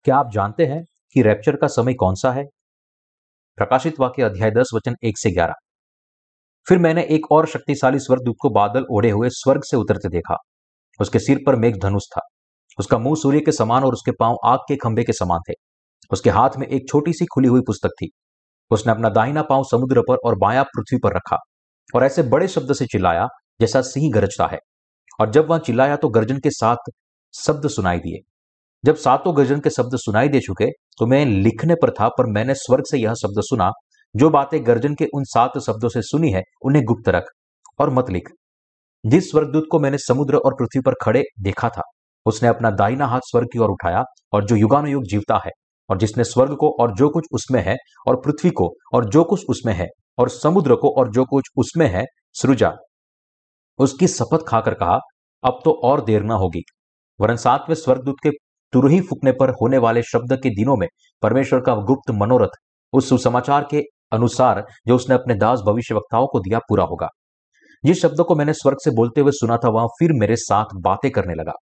क्या आप जानते हैं कि रैप्चर का समय कौन सा है? प्रकाशित वाक्य अध्याय 10 वचन 1 से 11। फिर मैंने एक और शक्तिशाली स्वर्गदूत को बादल ओढ़े हुए स्वर्ग से उतरते देखा। उसके सिर पर मेघ धनुष था। उसका मुंह सूर्य के समान और उसके पांव आग के खंभे के समान थे। उसके हाथ में एक छोटी सी खुली हुई पुस्तक थी। उसने अपना दाहिना पांव समुद्र पर और बायां पृथ्वी पर रखा और ऐसे बड़े शब्द से चिल्लाया जैसा सिंह गरजता है। और जब वह चिल्लाया तो गर्जन के सात शब्द सुनाई दिए। जब सातों गर्जन के शब्द सुनाई दे चुके तो मैं लिखने पर था, पर मैंने स्वर्ग से यह शब्द सुना, जो बातें गर्जन के उन सात शब्दों से सुनी है उन्हें गुप्त रख और मत लिख। जिस स्वर्गदूत को मैंने समुद्र और पृथ्वी पर खड़े देखा था, उसने अपना दाहिना हाथ स्वर्ग की ओर उठाया, और जो युगानुयुग जीवता है, और जिसने स्वर्ग को और जो कुछ उसमें है, और पृथ्वी को और जो कुछ उसमें है, और समुद्र को और जो कुछ उसमें है सृजा, उसकी शपथ खाकर कहा, अब तो और देर न होगी, वरन सातवें स्वर्गदूत के तुरही फूंकने पर होने वाले शब्द के दिनों में परमेश्वर का गुप्त मनोरथ उस सुसमाचार के अनुसार जो उसने अपने दास भविष्यवक्ताओं को दिया पूरा होगा। जिस शब्द को मैंने स्वर्ग से बोलते हुए सुना था, वह फिर मेरे साथ बातें करने लगा।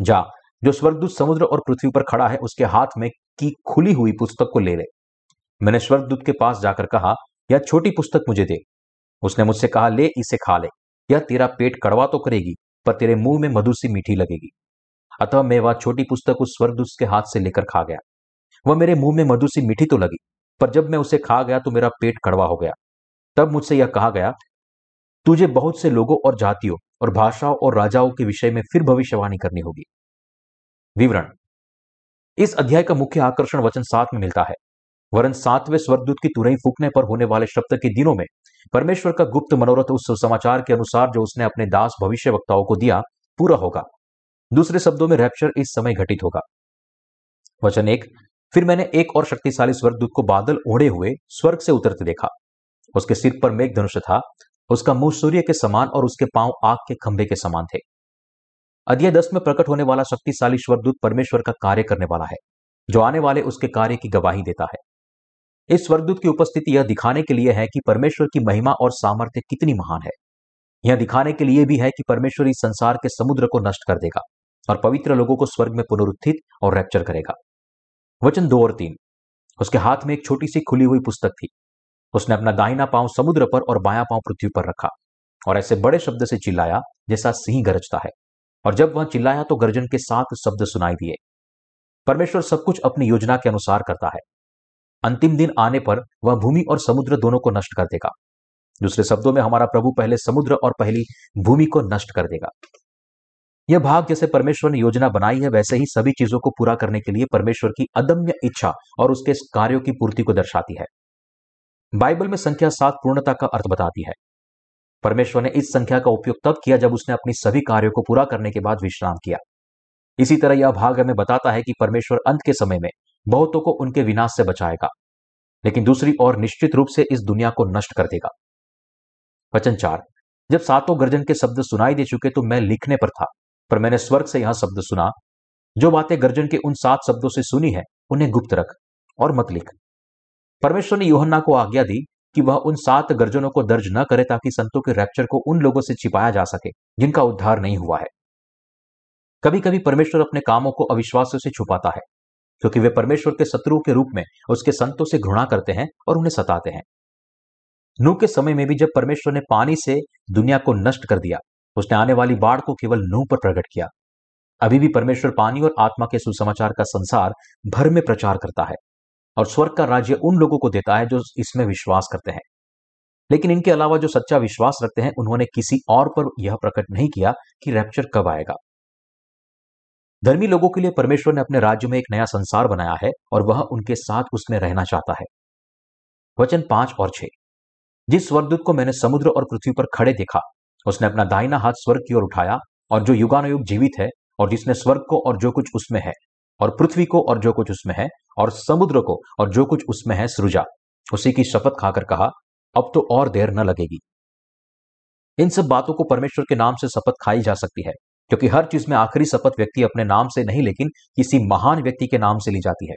जा, जो स्वर्गदूत समुद्र और पृथ्वी पर खड़ा है उसके हाथ में की खुली हुई पुस्तक को ले ले। मैंने स्वर्गदूत के पास जाकर कहा, यह छोटी पुस्तक मुझे दे। उसने मुझसे कहा, ले इसे खा ले। यह तेरा पेट कड़वा तो करेगी, पर तेरे मुंह में मधु सी मीठी लगेगी। अतः मैं वह छोटी पुस्तक उस स्वर्गदूत के हाथ से लेकर खा गया। वह मेरे मुंह में मधु सी मीठी तो लगी, पर जब मैं उसे खा गया तो मेरा पेट कड़वा हो गया। तब मुझसे यह कहा गया, तुझे बहुत से लोगों और जातियों और भाषाओं और राजाओं के विषय में फिर भविष्यवाणी करनी होगी। विवरण: इस अध्याय का मुख्य आकर्षण वचन 7 में मिलता है। वरन सातवें स्वर्गदूत की तुरही फूंकने पर होने वाले शब्द के दिनों में परमेश्वर का गुप्त मनोरथ उस सुसमाचार के अनुसार जो उसने अपने दास भविष्यवक्ताओं को दिया पूरा होगा। दूसरे शब्दों में रैप्चर इस समय घटित होगा। वचन 1, फिर मैंने एक और शक्तिशाली स्वर्गदूत को बादल ओढ़े हुए स्वर्ग से उतरते देखा। उसके सिर पर मेघ धनुष था। उसका मुंह सूर्य के समान और उसके पांव आग के खंभे के समान थे। अध्याय 10 में प्रकट होने वाला शक्तिशाली स्वर्गदूत परमेश्वर का कार्य करने वाला है, जो आने वाले उसके कार्य की गवाही देता है। इस स्वर्गदूत की उपस्थिति यह दिखाने के लिए है कि परमेश्वर की महिमा और सामर्थ्य कितनी महान है। यह दिखाने के लिए भी है कि परमेश्वर इस संसार के समुद्र को नष्ट कर देगा और पवित्र लोगों को स्वर्ग में पुनरुत्थित और रैप्चर करेगा। वचन 2 और 3, उसके हाथ में एक छोटी सी खुली हुई पुस्तक थी। उसने अपना दाहिना पांव समुद्र पर और बायां पांव पृथ्वी पर रखा और ऐसे बड़े शब्द से चिल्लाया जैसा सिंह गरजता है। और जब वह चिल्लाया तो गर्जन के 7 शब्द सुनाई दिए। परमेश्वर सब कुछ अपनी योजना के अनुसार करता है। अंतिम दिन आने पर वह भूमि और समुद्र दोनों को नष्ट कर देगा। दूसरे शब्दों में हमारा प्रभु पहले समुद्र और पहली भूमि को नष्ट कर देगा। यह भाग जैसे परमेश्वर ने योजना बनाई है, वैसे ही सभी चीजों को पूरा करने के लिए परमेश्वर की अदम्य इच्छा और उसके कार्यों की पूर्ति को दर्शाती है। बाइबल में संख्या 7 पूर्णता का अर्थ बताती है। परमेश्वर ने इस संख्या का उपयोग तब किया जब उसने अपनी सभी कार्यों को पूरा करने के बाद विश्राम किया। इसी तरह यह भाग हमें बताता है कि परमेश्वर अंत के समय में बहुतों को उनके विनाश से बचाएगा, लेकिन दूसरी ओर निश्चित रूप से इस दुनिया को नष्ट कर देगा। वचन 4, जब सातों गर्जन के शब्द सुनाई दे चुके तो मैं लिखने पर था, पर मैंने स्वर्ग से यह शब्द सुना, जो बातें गर्जन के उन 7 शब्दों से सुनी है उन्हें गुप्त रख और मत लिख। परमेश्वर ने यूहन्ना को आज्ञा दी कि वह उन 7 गर्जनों को दर्ज न करे, ताकि संतों के रैप्चर को उन लोगों से छिपाया जा सके जिनका उद्धार नहीं हुआ है। कभी कभी परमेश्वर अपने कामों को अविश्वासियों से छुपाता है, क्योंकि वे परमेश्वर के शत्रुओं के रूप में उसके संतों से घृणा करते हैं और उन्हें सताते हैं। नूह के समय में भी जब परमेश्वर ने पानी से दुनिया को नष्ट कर दिया, उसने आने वाली बाढ़ को केवल नूह पर प्रकट किया। अभी भी परमेश्वर पानी और आत्मा के सुसमाचार का संसार भर में प्रचार करता है और स्वर्ग का राज्य उन लोगों को देता है जो इसमें विश्वास करते हैं। लेकिन इनके अलावा जो सच्चा विश्वास रखते हैं, उन्होंने किसी और पर यह प्रकट नहीं किया कि रैप्चर कब आएगा। धर्मी लोगों के लिए परमेश्वर ने अपने राज्य में एक नया संसार बनाया है और वह उनके साथ उसमें रहना चाहता है। वचन 5 और 6, जिस स्वर्गदूत को मैंने समुद्र और पृथ्वी पर खड़े देखा, उसने अपना दाहिना हाथ स्वर्ग की ओर उठाया, और जो युगानुयुग जीवित है, और जिसने स्वर्ग को और जो कुछ उसमें है, और पृथ्वी को और जो कुछ उसमें है, और समुद्र को और जो कुछ उसमें है सृजा, उसी की शपथ खाकर कहा, अब तो और देर न लगेगी। इन सब बातों को परमेश्वर के नाम से शपथ खाई जा सकती है, क्योंकि हर चीज में आखिरी शपथ व्यक्ति अपने नाम से नहीं, लेकिन किसी महान व्यक्ति के नाम से ली जाती है।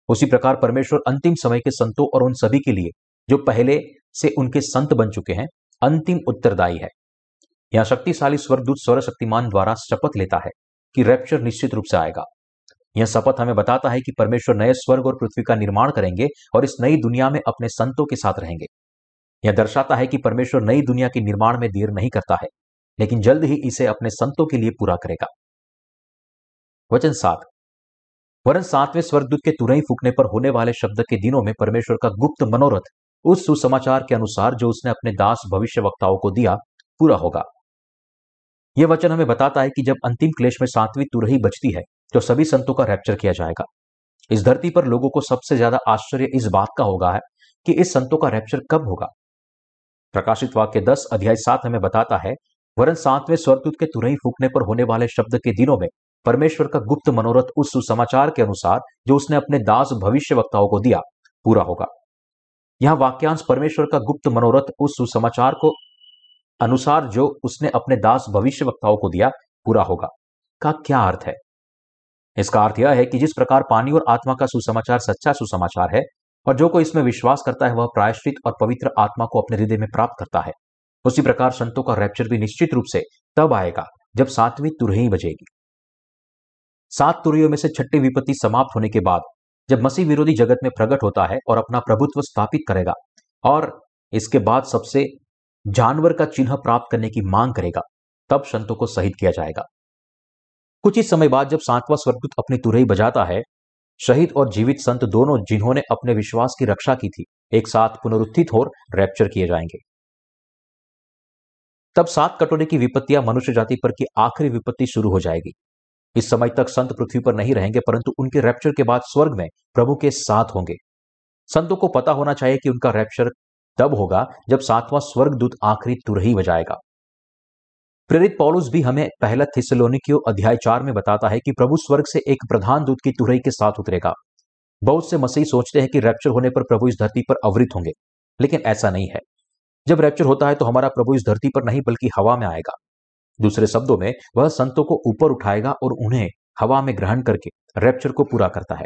उसी प्रकार परमेश्वर अंतिम समय के संतों और उन सभी के लिए जो पहले से उनके संत बन चुके हैं अंतिम उत्तरदायी है। यहां शक्तिशाली स्वर्गदूत सर्वशक्तिमान द्वारा शपथ लेता है कि रैप्चर निश्चित रूप से आएगा। यह शपथ हमें बताता है कि परमेश्वर नए स्वर्ग और पृथ्वी का निर्माण करेंगे और इस नई दुनिया में अपने संतों के साथ रहेंगे। यह दर्शाता है कि परमेश्वर नई दुनिया के निर्माण में देर नहीं करता है, लेकिन जल्द ही इसे अपने संतों के लिए पूरा करेगा। वचन 7। वरन 7वें स्वर्गदूत के तुरही फूंकने पर होने वाले शब्द के दिनों में परमेश्वर का गुप्त मनोरथ उस सुसमाचार के अनुसार जो उसने अपने दास भविष्यवक्ताओं को दिया पूरा होगा। यह वचन हमें बताता है कि जब अंतिम क्लेश में 7वीं तुरही बजती है तो सभी संतों का रैप्चर किया जाएगा। इस धरती पर लोगों को सबसे ज्यादा आश्चर्य इस बात का होगा है कि इस संतों का रैप्चर कब होगा। प्रकाशित वाक्य 10 अध्याय 7 हमें बताता है, वरन 7वें स्वर्गदूत के तुरही फूंकने पर होने वाले शब्द के दिनों में परमेश्वर का गुप्त मनोरथ उस सुसमाचार के अनुसार जो उसने अपने दास भविष्यवक्ताओं को दिया पूरा होगा। यह वाक्यांश परमेश्वर का गुप्त मनोरथ उस सुसमाचार को अनुसार जो उसने अपने दास भविष्यवक्ताओं को दिया पूरा होगा का क्या अर्थ है? इसका अर्थ यह है कि जिस प्रकार पानी और आत्मा का सुसमाचार सच्चा सुसमाचार है और जो कोई इसमें विश्वास करता है वह प्रायश्चित और पवित्र आत्मा को अपने हृदय में प्राप्त करता है, उसी प्रकार संतों का रैप्चर भी निश्चित रूप से तब आएगा जब 7वीं तुरही बजेगी। 7 तुरहियों में से छठी विपत्ति समाप्त होने के बाद जब मसीह विरोधी जगत में प्रकट होता है और अपना प्रभुत्व स्थापित करेगा और इसके बाद सबसे जानवर का चिन्ह प्राप्त करने की मांग करेगा, तब संतों को शहीद किया जाएगा। कुछ ही समय बाद जब 7वां स्वर्गदूत अपनी तुरही बजाता है, शहीद और जीवित संत दोनों जिन्होंने अपने विश्वास की रक्षा की थी एक साथ पुनरुत्थित और रैप्चर किए जाएंगे। तब 7 कटोरे की विपत्तियां मनुष्य जाति पर की आखिरी विपत्ति शुरू हो जाएगी। इस समय तक संत पृथ्वी पर नहीं रहेंगे, परंतु उनके रैप्चर के बाद स्वर्ग में प्रभु के साथ होंगे। संतों को पता होना चाहिए कि उनका रैप्चर तब होगा जब 7वां स्वर्गदूत आखिरी तुरही बजाएगा। प्रेरित पौलुस भी हमें पहला थिस्सलुनीकियों अध्याय 4 में बताता है कि प्रभु स्वर्ग से एक प्रधान दूत की तुरही के साथ उतरेगा। बहुत से मसीही सोचते हैं कि रैप्चर होने पर प्रभु इस धरती पर अवतरित होंगे, लेकिन ऐसा नहीं है। जब रैप्चर होता है तो हमारा प्रभु इस धरती पर नहीं बल्कि हवा में आएगा। दूसरे शब्दों में वह संतों को ऊपर उठाएगा और उन्हें हवा में ग्रहण करके रैप्चर को पूरा करता है।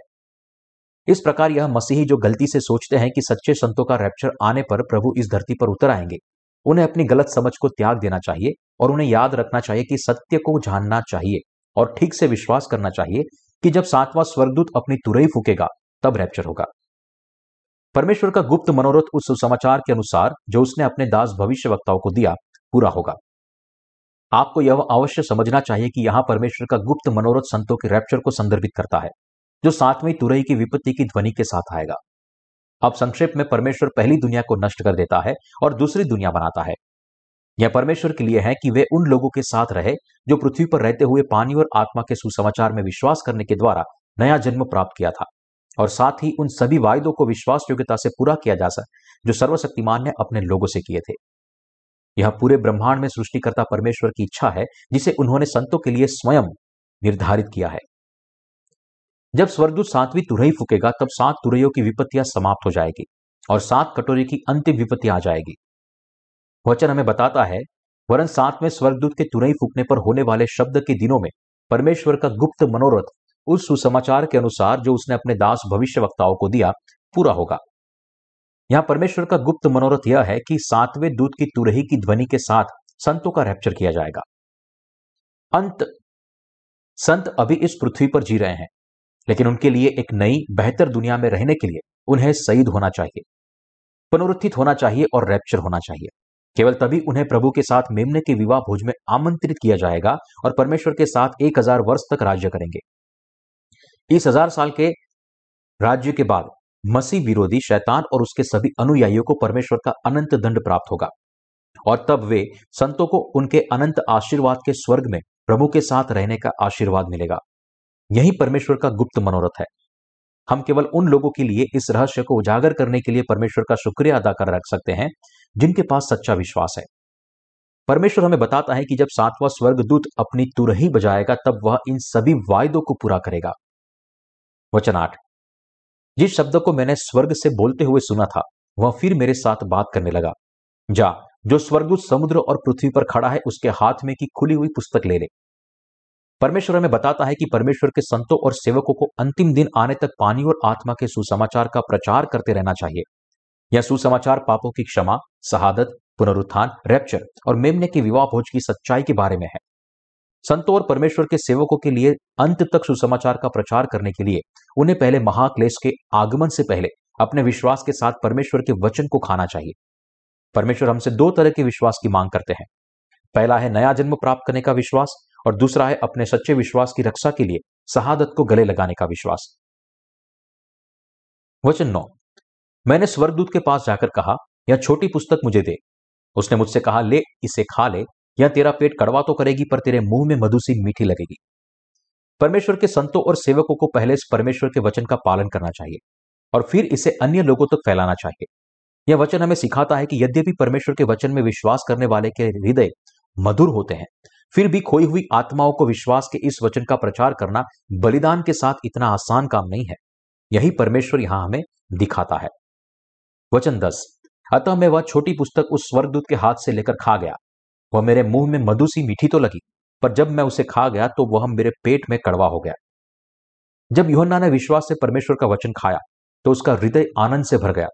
इस प्रकार यह मसीही जो गलती से सोचते हैं कि सच्चे संतों का रैप्चर आने पर प्रभु इस धरती पर उतर आएंगे, उन्हें अपनी गलत समझ को त्याग देना चाहिए और उन्हें याद रखना चाहिए कि सत्य को जानना चाहिए और ठीक से विश्वास करना चाहिए कि जब 7वां स्वर्गदूत अपनी तुरही फूकेगा तब रैप्चर होगा। परमेश्वर का गुप्त मनोरथ उस सुसमाचार के अनुसार जो उसने अपने दास भविष्यवक्ताओं को दिया पूरा होगा। आपको यह अवश्य समझना चाहिए कि यहां परमेश्वर का गुप्त मनोरथ संतों के रैप्चर को संदर्भित करता है जो 7वीं तुरही की विपत्ति की ध्वनि के साथ आएगा। अब संक्षेप में परमेश्वर पहली दुनिया को नष्ट कर देता है और दूसरी दुनिया बनाता है। यह परमेश्वर के लिए है कि वे उन लोगों के साथ रहे जो पृथ्वी पर रहते हुए पानी और आत्मा के सुसमाचार में विश्वास करने के द्वारा नया जन्म प्राप्त किया था, और साथ ही उन सभी वायदों को विश्वास योग्यता से पूरा किया जा सके जो सर्वशक्तिमान ने अपने लोगों से किए थे। यह पूरे ब्रह्मांड में सृष्टिकर्ता परमेश्वर की इच्छा है जिसे उन्होंने संतों के लिए स्वयं निर्धारित किया है। जब स्वर्गदूत 7वीं तुरही फूकेगा तब 7 तुरहियों की विपत्तियां समाप्त हो जाएगी और 7 कटोरे की अंतिम विपत्ति आ जाएगी। वचन हमें बताता है, वरन 7वें स्वर्गदूत के तुरही फूकने पर होने वाले शब्द के दिनों में परमेश्वर का गुप्त मनोरथ उस सुसमाचार के अनुसार जो उसने अपने दास भविष्यवक्ताओं को दिया पूरा होगा। यहां परमेश्वर का गुप्त मनोरथ यह है कि 7वें दूत की तुरही की ध्वनि के साथ संतों का रैप्चर किया जाएगा। संत अभी इस पृथ्वी पर जी रहे हैं, लेकिन उनके लिए एक नई बेहतर दुनिया में रहने के लिए उन्हें शहीद होना चाहिए, पुनरुत्थित होना चाहिए और रैप्चर होना चाहिए। केवल तभी उन्हें प्रभु के साथ मेमने के विवाह भोज में आमंत्रित किया जाएगा और परमेश्वर के साथ 1000 वर्ष तक राज्य करेंगे। इस 1000 साल के राज्य के बाद मसीह विरोधी शैतान और उसके सभी अनुयायियों को परमेश्वर का अनंत दंड प्राप्त होगा और तब वे संतों को उनके अनंत आशीर्वाद के स्वर्ग में प्रभु के साथ रहने का आशीर्वाद मिलेगा। यही परमेश्वर का गुप्त मनोरथ है। हम केवल उन लोगों के लिए इस रहस्य को उजागर करने के लिए परमेश्वर का शुक्रिया अदा कर रख सकते हैं जिनके पास सच्चा विश्वास है। परमेश्वर हमें बताता है कि जब 7वां स्वर्गदूत अपनी तुरही बजाएगा तब वह इन सभी वायदों को पूरा करेगा। वचन 8, जिस शब्द को मैंने स्वर्ग से बोलते हुए सुना था वह फिर मेरे साथ बात करने लगा, जा, जो स्वर्गदूत समुद्र और पृथ्वी पर खड़ा है उसके हाथ में की खुली हुई पुस्तक ले ले। परमेश्वर हमें बताता है कि परमेश्वर के संतों और सेवकों को अंतिम दिन आने तक पानी और आत्मा के सुसमाचार का प्रचार करते रहना चाहिए। यह सुसमाचार पापों की क्षमा, शहादत, पुनरुत्थान, रैप्चर और मेमने के विवाह भोज की सच्चाई के बारे में है। संतों और परमेश्वर के सेवकों के लिए अंत तक सुसमाचार का प्रचार करने के लिए उन्हें पहले महाक्लेश के आगमन से पहले अपने विश्वास के साथ परमेश्वर के वचन को खाना चाहिए। परमेश्वर हमसे दो तरह के विश्वास की मांग करते हैं। पहला है नया जन्म प्राप्त करने का विश्वास और दूसरा है अपने सच्चे विश्वास की रक्षा के लिए शहादत को गले लगाने का विश्वास। वचन 9। मैंने स्वर्गदूत के पास जाकर कहा, यह छोटी पुस्तक मुझे दे। उसने मुझसे कहा, ले इसे खा ले, यह तेरा पेट कड़वा तो करेगी पर तेरे मुंह में मधु सी मीठी लगेगी। परमेश्वर के संतों और सेवकों को पहले इस परमेश्वर के वचन का पालन करना चाहिए और फिर इसे अन्य लोगों तक फैलाना चाहिए। यह वचन हमें सिखाता है कि यद्यपि परमेश्वर के वचन में विश्वास करने वाले के हृदय मधुर होते हैं, फिर भी खोई हुई आत्माओं को विश्वास के इस वचन का प्रचार करना बलिदान के साथ इतना आसान काम नहीं है। यही परमेश्वर यहां हमें दिखाता है। वचन 10। अतः मैं वह छोटी पुस्तक उस स्वर्गदूत के हाथ से लेकर खा गया। वह मेरे मुंह में मधु सी मीठी तो लगी, पर जब मैं उसे खा गया तो वह मेरे पेट में कड़वा हो गया। जब यूहन्ना ने विश्वास से परमेश्वर का वचन खाया तो उसका हृदय आनंद से भर गया,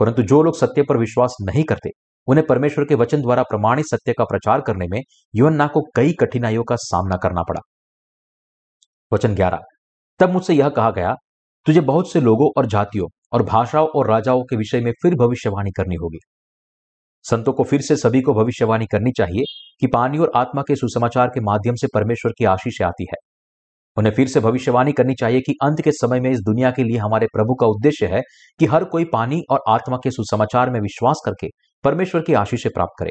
परंतु जो लोग सत्य पर विश्वास नहीं करते उन्हें परमेश्वर के वचन द्वारा प्रमाणित सत्य का प्रचार करने में यूहन्ना को कई कठिनाइयों का सामना करना पड़ा। वचन 11। तब मुझसे यह कहा गया, तुझे बहुत से लोगों और जातियों और भाषाओं और राजाओं के विषय में फिर भविष्यवाणी करनी होगी। संतों को फिर से सभी को भविष्यवाणी करनी चाहिए कि पानी और आत्मा के सुसमाचार के माध्यम से परमेश्वर की आशीष आती है। उन्हें फिर से भविष्यवाणी करनी चाहिए कि अंत के समय में इस दुनिया के लिए हमारे प्रभु का उद्देश्य है कि हर कोई पानी और आत्मा के सुसमाचार में विश्वास करके परमेश्वर की आशीषें प्राप्त करे।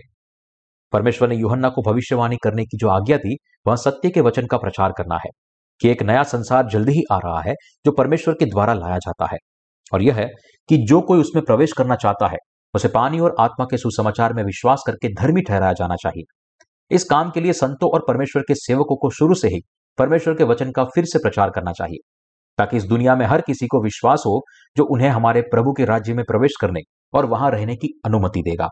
परमेश्वर ने यूहन्ना को भविष्यवाणी करने की जो आज्ञा दी वह सत्य के वचन का प्रचार करना है कि एक नया संसार जल्दी ही आ रहा है जो परमेश्वर के द्वारा लाया जाता है, और यह है कि जो कोई उसमें प्रवेश करना चाहता है उसे पानी और आत्मा के सुसमाचार में विश्वास करके धर्मी ठहराया जाना चाहिए। इस काम के लिए संतों और परमेश्वर के सेवकों को शुरू से ही परमेश्वर के वचन का फिर से प्रचार करना चाहिए, ताकि इस दुनिया में हर किसी को विश्वास हो जो उन्हें हमारे प्रभु के राज्य में प्रवेश करने और वहां रहने की अनुमति देगा।